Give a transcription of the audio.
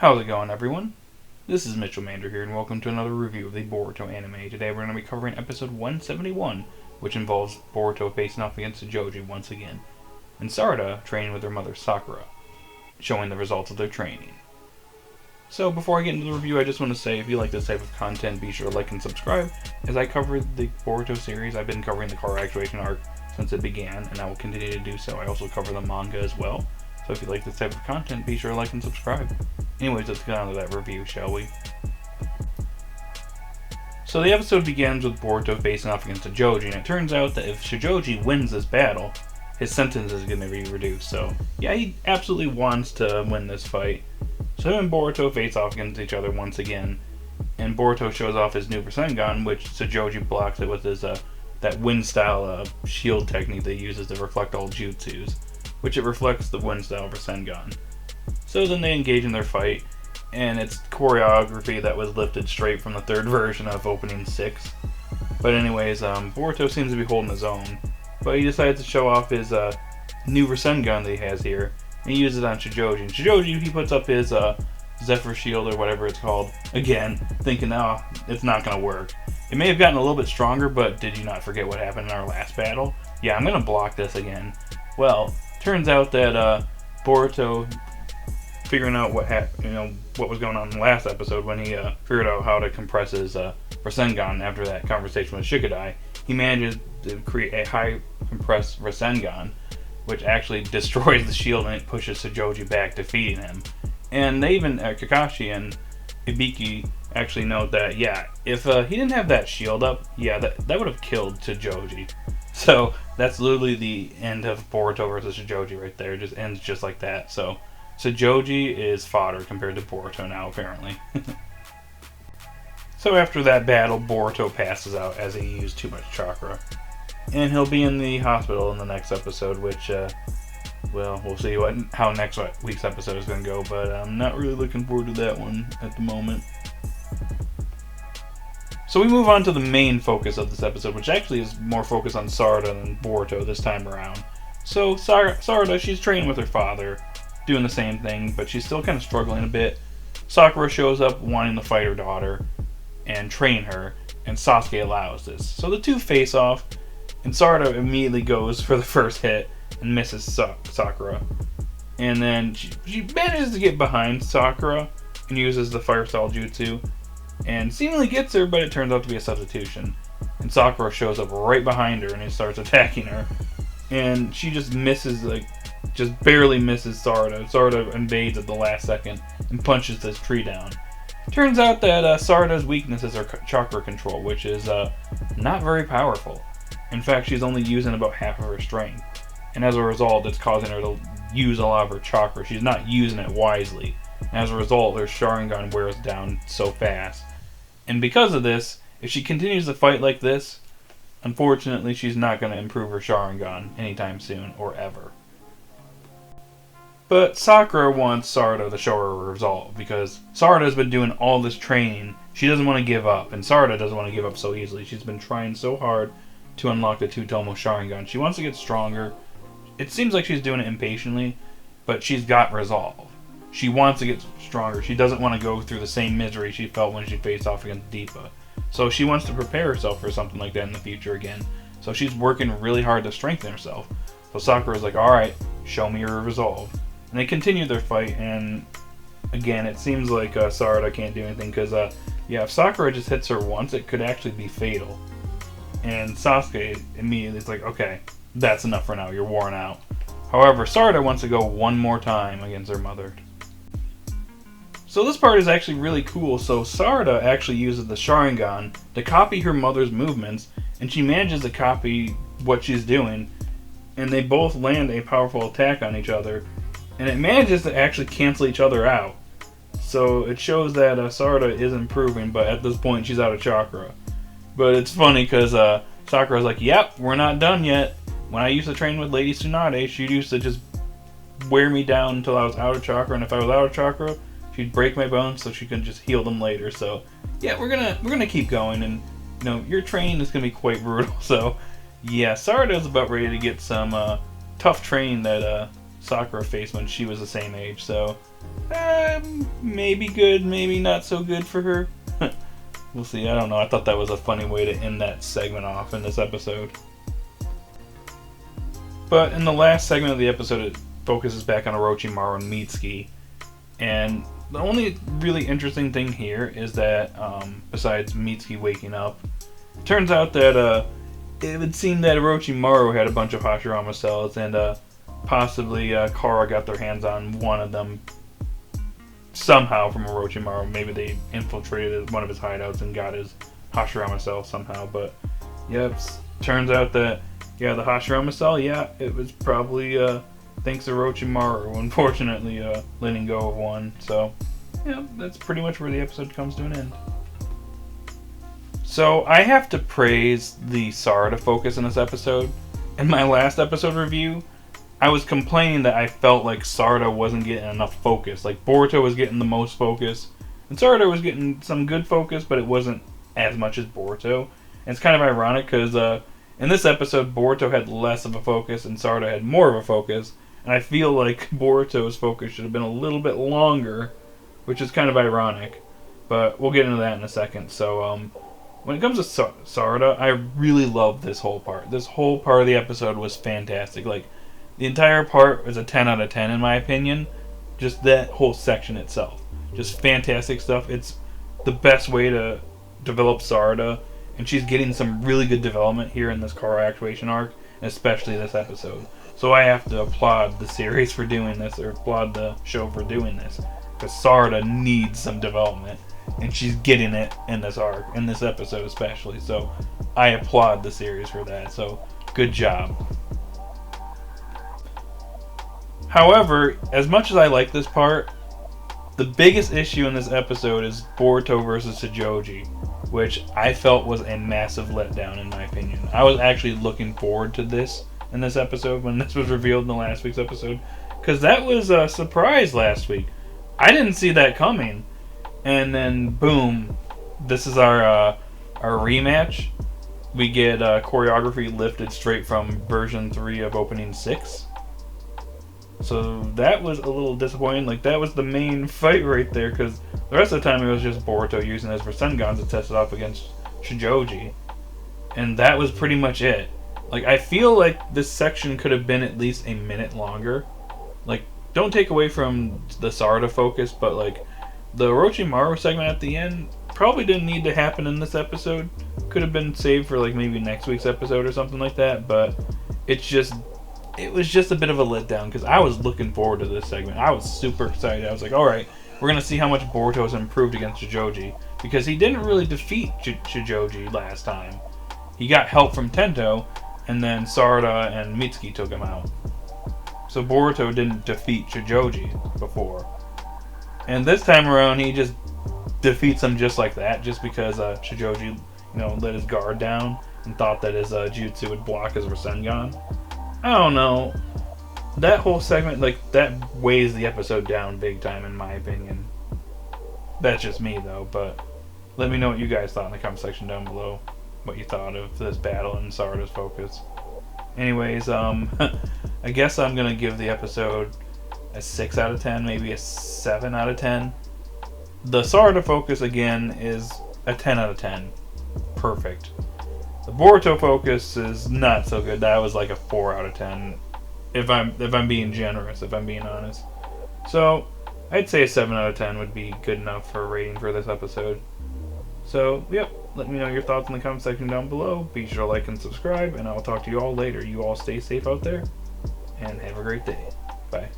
How's it going, everyone? This is Mitchell Mander here, and welcome to another review of the Boruto anime. Today we're going to be covering episode 171, which involves Boruto facing off against Shojoji once again, and Sarada training with her mother Sakura, showing the results of their training. So before I get into the review, I just want to say, if you like this type of content, be sure to like and subscribe. As I cover the Boruto series, I've been covering the car actuation arc since it began, and I will continue to do so. I also cover the manga as well. So if you like this type of content, be sure to like and subscribe. Anyways, let's get on to that review, shall we? So the episode begins with Boruto facing off against Shojoji, and it turns out that if Shojoji wins this battle, his sentence is going to be reduced. So yeah, he absolutely wants to win this fight. So him and Boruto face off against each other once again, and Boruto shows off his new Rasengan, which Shojoji blocks it with his that wind style shield technique that he uses to reflect all jutsus, which it reflects the wind style Rasengan. So then they engage in their fight, and it's choreography that was lifted straight from the third version of Opening 6. But anyways, Boruto seems to be holding his own, but he decides to show off his new Rasengan that he has here, and he uses it on Shojoji. And Shojoji, he puts up his Zephyr Shield, or whatever it's called, again, thinking, oh, it's not going to work. It may have gotten a little bit stronger, but did you not forget what happened in our last battle? Yeah, I'm going to block this again. Well, turns out that Boruto, figuring out what was going on in the last episode when he figured out how to compress his Rasengan after that conversation with Shikadai, he manages to create a high compressed Rasengan, which actually destroys the shield and it pushes Shojoji back, defeating him. And they even, Kakashi and Ibiki actually note that, yeah, if he didn't have that shield up, yeah, that would have killed Shojoji. So that's literally the end of Boruto versus Shojoji right there. It just ends just like that. So Shojoji is fodder compared to Boruto now, apparently. So after that battle, Boruto passes out as he used too much chakra. And he'll be in the hospital in the next episode, which, well, we'll see how next week's episode is going to go, but I'm not really looking forward to that one at the moment. So we move on to the main focus of this episode, which actually is more focused on Sarada than Boruto this time around. So Sarada, she's training with her father, doing the same thing, but she's still kind of struggling a bit. Sakura shows up wanting to fight her daughter and train her, and Sasuke allows this. So the two face off, and Sarada immediately goes for the first hit and misses Sakura. And then she manages to get behind Sakura and uses the fire style jutsu, and seemingly gets her, but it turns out to be a substitution. And Sakura shows up right behind her and he starts attacking her. And she just misses, just barely misses Sarada. Sarada invades at the last second and punches this tree down. Turns out that Sarada's weakness is her chakra control, which is not very powerful. In fact, she's only using about half of her strength. And as a result, it's causing her to use a lot of her chakra. She's not using it wisely. And as a result, her Sharingan wears down so fast. And because of this, if she continues to fight like this, unfortunately, she's not going to improve her Sharingan anytime soon, or ever. But Sakura wants Sarada to show her resolve, because Sarada's been doing all this training. She doesn't want to give up, and Sarada doesn't want to give up so easily. She's been trying so hard to unlock the Two-Tomo Sharingan. She wants to get stronger. It seems like she's doing it impatiently, but she's got resolve. She wants to get stronger. She doesn't want to go through the same misery she felt when she faced off against Deepa. So she wants to prepare herself for something like that in the future again. So she's working really hard to strengthen herself. So Sakura's like, alright, show me your resolve. And they continue their fight, and again, it seems like Sarada can't do anything, because, yeah, if Sakura just hits her once, it could actually be fatal. And Sasuke immediately is like, okay, that's enough for now, you're worn out. However, Sarada wants to go one more time against her mother. So this part is actually really cool. So Sarada actually uses the Sharingan to copy her mother's movements, and she manages to copy what she's doing, and they both land a powerful attack on each other, and it manages to actually cancel each other out. So it shows that Sarada is improving, but at this point she's out of chakra. But it's funny because Sakura's like, yep, we're not done yet. When I used to train with Lady Tsunade, she used to just wear me down until I was out of chakra, and if I was out of chakra, she'd break my bones so she could just heal them later. So yeah, we're gonna keep going, and your training is gonna be quite brutal. So yeah, Sarada's about ready to get some tough training that Sakura faced when she was the same age. So, maybe good, maybe not so good for her. We'll see. I don't know. I thought that was a funny way to end that segment off in this episode. But in the last segment of the episode, it focuses back on Orochimaru and Mitsuki. And the only really interesting thing here is that, besides Mitsuki waking up, it turns out that it would seem that Orochimaru had a bunch of Hashirama cells, and possibly Kara got their hands on one of them somehow from Orochimaru. Maybe they infiltrated one of his hideouts and got his Hashirama cell somehow. But yeah, turns out that the Hashirama cell, it was probably thanks to Orochimaru, unfortunately, letting go of one. So that's pretty much where the episode comes to an end. So I have to praise the Sarada focus in this episode. In my last episode review, I was complaining that I felt like Sarada wasn't getting enough focus. Like, Boruto was getting the most focus, and Sarada was getting some good focus, but it wasn't as much as Boruto. And it's kind of ironic, because in this episode, Boruto had less of a focus, and Sarada had more of a focus. And I feel like Boruto's focus should have been a little bit longer, which is kind of ironic. But we'll get into that in a second. So, when it comes to Sarada, I really love this whole part. This whole part of the episode was fantastic. Like, the entire part was a 10 out of 10 in my opinion. Just that whole section itself. Just fantastic stuff. It's the best way to develop Sarada. And she's getting some really good development here in this Kara actuation arc. And especially this episode. So I have to applaud the series for doing this. Or applaud the show for doing this. Because Sarada needs some development. And she's getting it in this arc. In this episode especially. So I applaud the series for that. So good job. However, as much as I like this part, the biggest issue in this episode is Boruto versus Shojoji, which I felt was a massive letdown in my opinion. I was actually looking forward to this in this episode when this was revealed in the last week's episode, because that was a surprise last week. I didn't see that coming, and then boom, this is our rematch. We get choreography lifted straight from version 3 of opening 6. So that was a little disappointing. Like, that was the main fight right there, because the rest of the time it was just Boruto using his Rasengan to test it off against Shojoji. And that was pretty much it. Like, I feel like this section could have been at least a minute longer. Like, don't take away from the Sarada focus, but like, the Orochimaru segment at the end probably didn't need to happen in this episode. Could have been saved for like maybe next week's episode or something like that, but it was just a bit of a letdown, because I was looking forward to this segment. I was super excited. I was like, alright, we're going to see how much Boruto has improved against Shojoji, because he didn't really defeat Shojoji last time. He got help from Tento, and then Sarada and Mitsuki took him out. So Boruto didn't defeat Shojoji before. And this time around, he just defeats him just like that, just because Shojoji, let his guard down and thought that his jutsu would block his Rasengan. I don't know. That whole segment, like, that weighs the episode down big time in my opinion. That's just me though, but let me know what you guys thought in the comment section down below. What you thought of this battle and Sarada's focus. Anyways, I guess I'm gonna give the episode a 6 out of 10, maybe a 7 out of 10. The Sarada focus again is a 10 out of 10. Perfect. The Boruto focus is not so good. That was like a 4 out of 10. If I'm being generous, if I'm being honest. So I'd say a 7 out of 10 would be good enough for a rating for this episode. So yep, let me know your thoughts in the comment section down below. Be sure to like and subscribe, and I'll talk to you all later. You all stay safe out there, and have a great day. Bye.